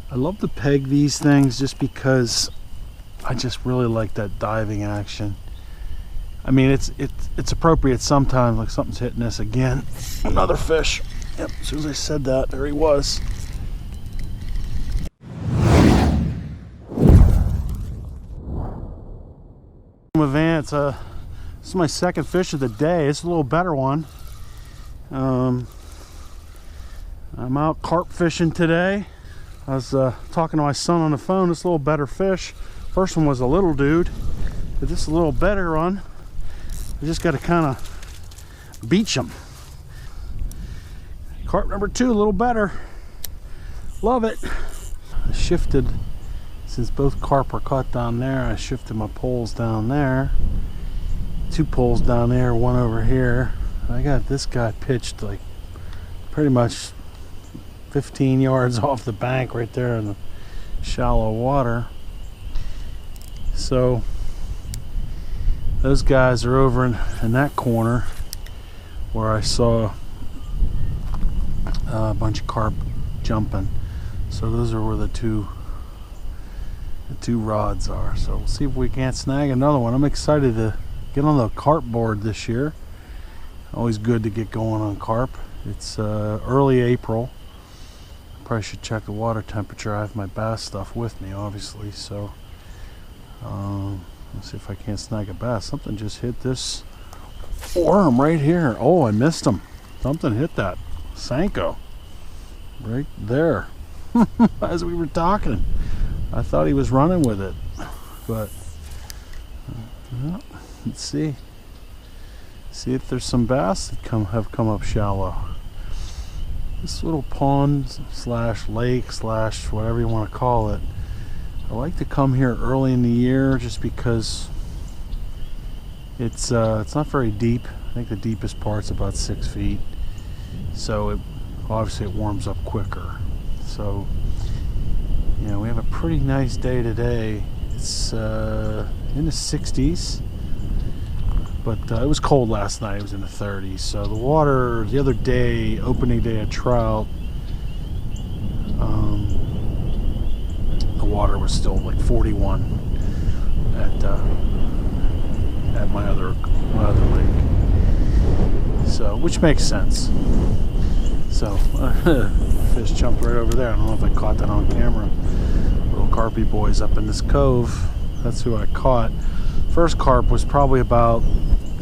I love to peg these things just because I just really like that diving action. I mean, it's appropriate sometimes, like something's hitting this again. Another fish. Yep, as soon as I said that, there he was. Advance. This is my second fish of the day. It's a little better one. I'm out carp fishing today. I was talking to my son on the phone. This little better fish. First one was a little dude, but this is a little better one. I just got to kind of beach them. Carp number 2, a little better. Love it. I shifted, since both carp are caught down there, I shifted my poles down there. 2 poles down there, 1 over here. I got this guy pitched like pretty much 15 yards off the bank right there in the shallow water. So those guys are over in that corner where I saw a bunch of carp jumping. So those are where the two rods are. So we'll see if we can't snag another one. I'm excited to get on the carp board this year. Always good to get going on carp. It's early April. Probably should check the water temperature. I have my bass stuff with me, obviously, so let's see if I can't snag a bass. Something just hit this worm right here. Oh, I missed him. Something hit that Sanko right there as we were talking. I thought he was running with it, but let's see if there's some bass that have come up shallow. This little pond slash lake slash whatever you want to call it, I like to come here early in the year just because it's not very deep. I think the deepest part's about 6 feet, so obviously it warms up quicker. So you know, we have a pretty nice day today. It's in the 60s, but it was cold last night. It was in the 30s. So the water the other day, opening day of trout, the water was still like 41 at my other lake. So, which makes sense. So fish jumped right over there. I don't know if I caught that on camera. Little carpy boys up in this cove. That's who I caught. First carp was probably about,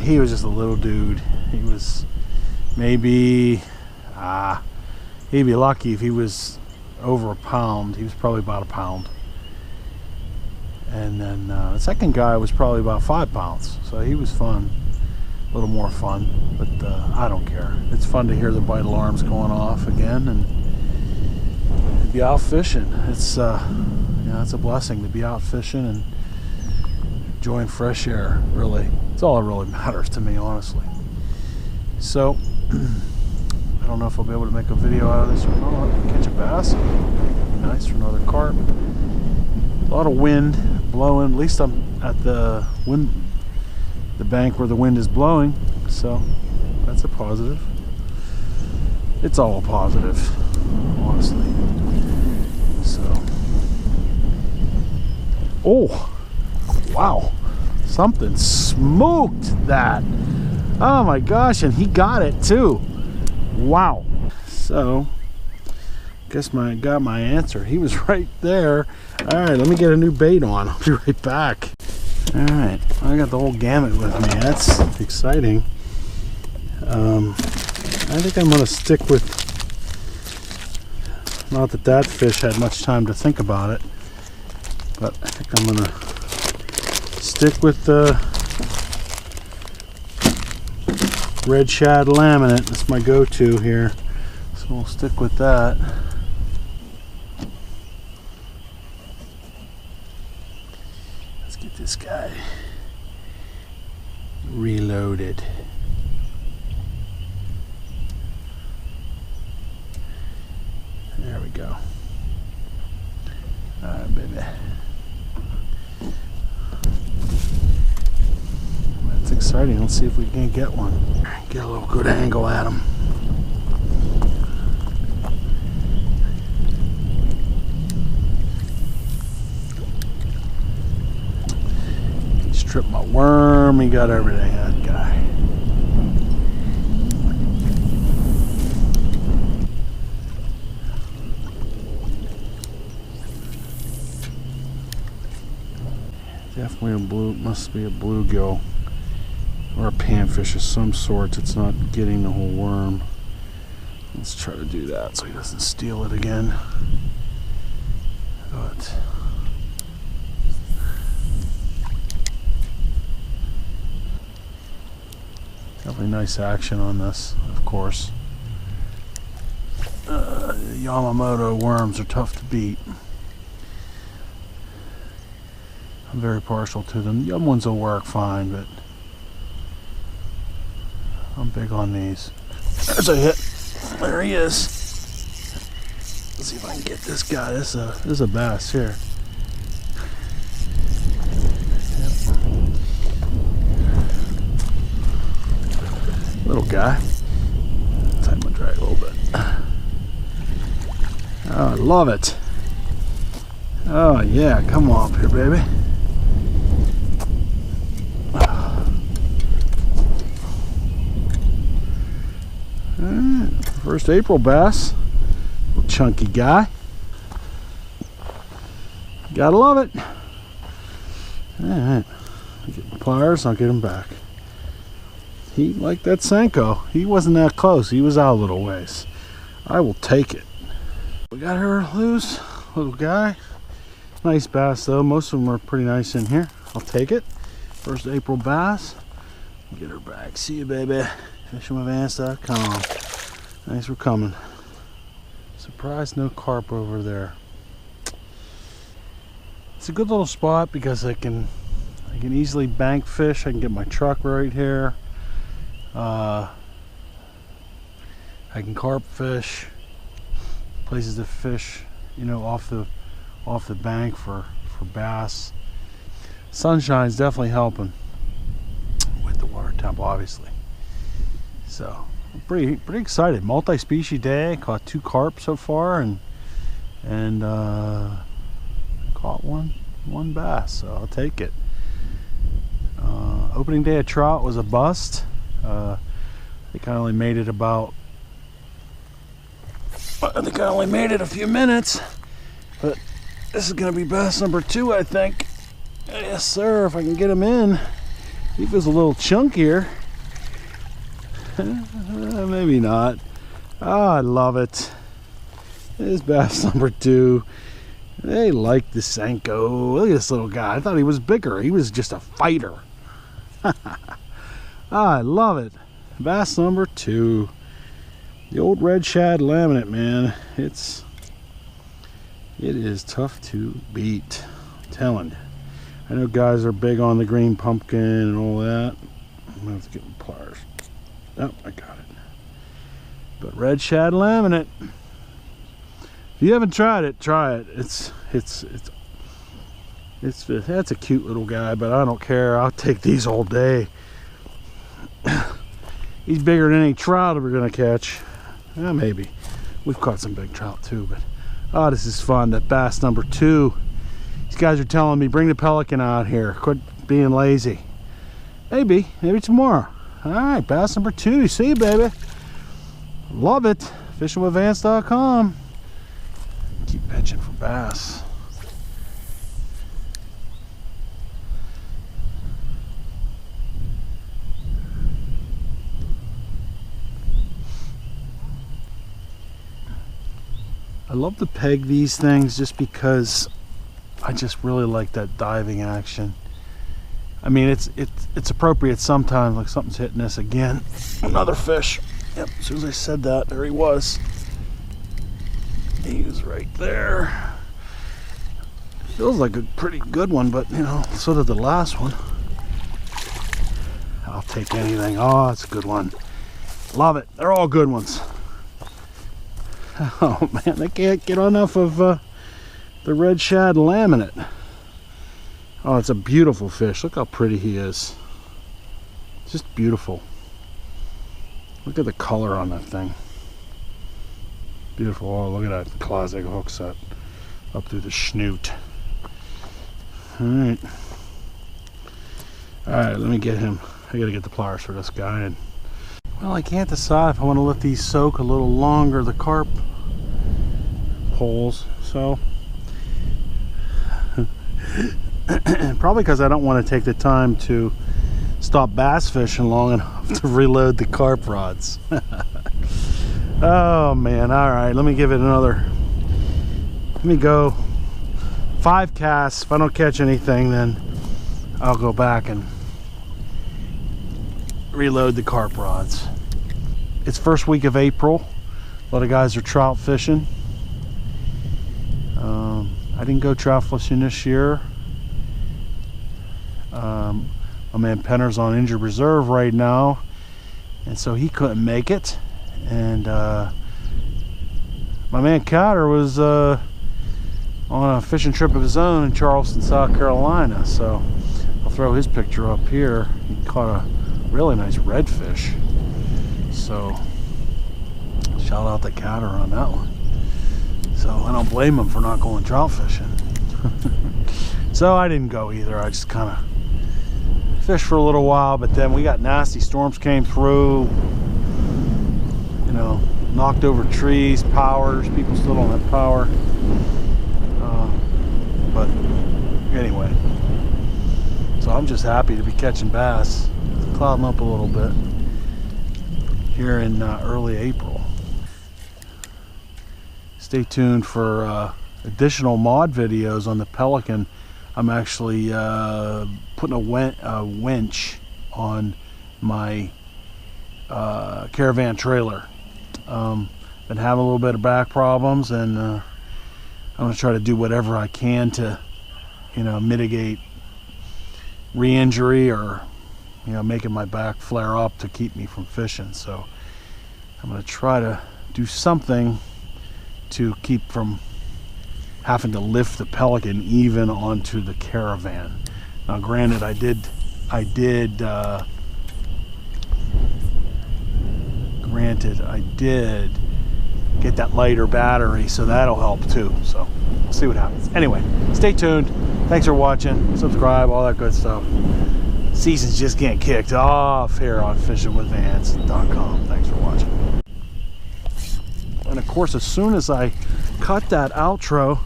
he was just a little dude. He was maybe, he'd be lucky if he was over a pound. He was probably about a pound. And then the second guy was probably about 5 pounds. So he was fun. A little more fun, but I don't care. It's fun to hear the bite alarms going off again and be out fishing. It's it's a blessing to be out fishing and enjoying fresh air. Really, it's all that really matters to me, honestly. So I don't know if I'll be able to make a video out of this or not. Catch a bass, nice for another carp. A lot of wind blowing. At least I'm at the bank where the wind is blowing, so that's a positive. It's all a positive, honestly. So, oh wow, something smoked that. Oh my gosh, and he got it too. Wow. So guess I got my answer. He was right there. All right, let me get a new bait on. I'll be right back. All right, I got the whole gamut with me. That's exciting. I think I'm gonna stick with, not that fish had much time to think about it, but I think I'm gonna stick with the red shad laminate. That's my go-to here, so we'll stick with that. Let's get this guy reloaded. There we go. All right, baby. That's exciting. Let's see if we can get one. Get a little good angle at him. Tripped my worm. He got everything, that guy. Definitely a blue, must be a bluegill or a panfish of some sort that's not getting the whole worm. Let's try to do that so he doesn't steal it again. But definitely nice action on this, of course. Yamamoto worms are tough to beat. I'm very partial to them. Young ones will work fine, but I'm big on these. There's a hit. There he is. Let's see if I can get this guy. This is a bass here. Yep. Little guy. Tighten my drag a little bit. Oh, I love it. Oh yeah, come on up here, baby. First April bass. Little chunky guy. Gotta love it. Alright. Get my pliers, I'll get him back. He, like that Senko, he wasn't that close. He was out a little ways. I will take it. We got her loose. Little guy. Nice bass though. Most of them are pretty nice in here. I'll take it. First April bass. Get her back. See you, baby. FishingWithVance.com. Thanks for coming. Surprised no carp over there. It's a good little spot because I can easily bank fish. I can get my truck right here. I can carp fish. Places to fish, you know, off the bank for bass. Sunshine's definitely helping with the water temp, obviously. So I'm pretty excited. Multi-species day. Caught 2 carp so far, and caught one bass. So I'll take it. Opening day of trout was a bust. I think I only made it a few minutes, but this is gonna be bass number 2, I think. Yes, sir. If I can get him in. He was a little chunkier. Maybe not. Oh, I love it. This bass number 2. They like the Senko. Look at this little guy. I thought he was bigger. He was just a fighter. I love it. Bass number 2. The old red shad laminate, man. It is tough to beat. I'm telling you. I know guys are big on the green pumpkin and all that. I'm gonna have to get my pliers. Oh, I got it. But red shad laminate. If you haven't tried it, try it. That's a cute little guy, but I don't care. I'll take these all day. He's bigger than any trout we're gonna catch. Maybe. We've caught some big trout too, but oh, this is fun. That bass number 2. These guys are telling me bring the pelican out here. Quit being lazy. Maybe tomorrow. All right, bass number 2. See you, baby. Love it. FishingWithVance.com. Keep pitching for bass. I love to peg these things just because I just really like that diving action. I mean, it's appropriate sometimes, like something's hitting this again. Another fish. Yep, as soon as I said that, there he was. He was right there. Feels like a pretty good one, but you know, so did the last one. I'll take anything. Oh, it's a good one. Love it. They're all good ones. Oh man, they can't get enough of the red shad laminate. Oh, it's a beautiful fish. Look how pretty he is. Just beautiful. Look at the color on that thing. Beautiful. Oh, look at that classic hook set up through the snoot. All right. All right, let me get him. I gotta get the pliers for this guy. And well, I can't decide if I want to let these soak a little longer, the carp poles. So probably because I don't want to take the time to stop bass fishing long enough to reload the carp rods. Oh man, all right, let me give it another, let me go 5 casts. If I don't catch anything, then I'll go back and reload the carp rods. It's first week of April. A lot of guys are trout fishing. I didn't go trout fishing this year. My man Penner's on injured reserve right now, and so he couldn't make it. And my man Cotter was on a fishing trip of his own in Charleston, South Carolina. So I'll throw his picture up here. He caught a really nice redfish. So shout out to Cotter on that one. So I don't blame him for not going trout fishing. So I didn't go either. I just kind of fished for a little while, but then we got nasty storms came through, you know, knocked over trees, powers. People still don't have power. But anyway, so I'm just happy to be catching bass. It's clouding up a little bit here in early April. Stay tuned for additional mod videos on the Pelican. I'm actually putting a winch on my caravan trailer. Been having a little bit of back problems, and I'm going to try to do whatever I can to, you know, mitigate re-injury or, you know, making my back flare up to keep me from fishing. So I'm going to try to do something to keep from having to lift the Pelican even onto the caravan. Now granted, I did get that lighter battery, so that'll help too. So we'll see what happens. Anyway, stay tuned. Thanks for watching. Subscribe, all that good stuff. Season's just getting kicked off here on fishingwithvance.com. Thanks for watching. And of course, as soon as I cut that outro,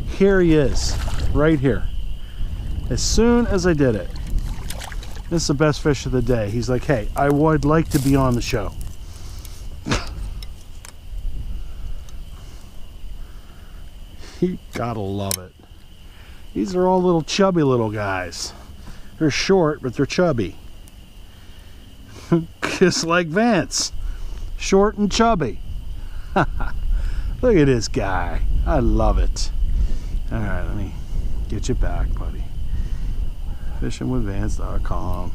here he is, right here. As soon as I did it, this is the best fish of the day. He's like, hey, I would like to be on the show. You gotta love it. These are all little chubby little guys. They're short, but they're chubby. Just like Vance. Short and chubby. Look at this guy. I love it. All right, let me get you back, buddy. fishingwithvance.com.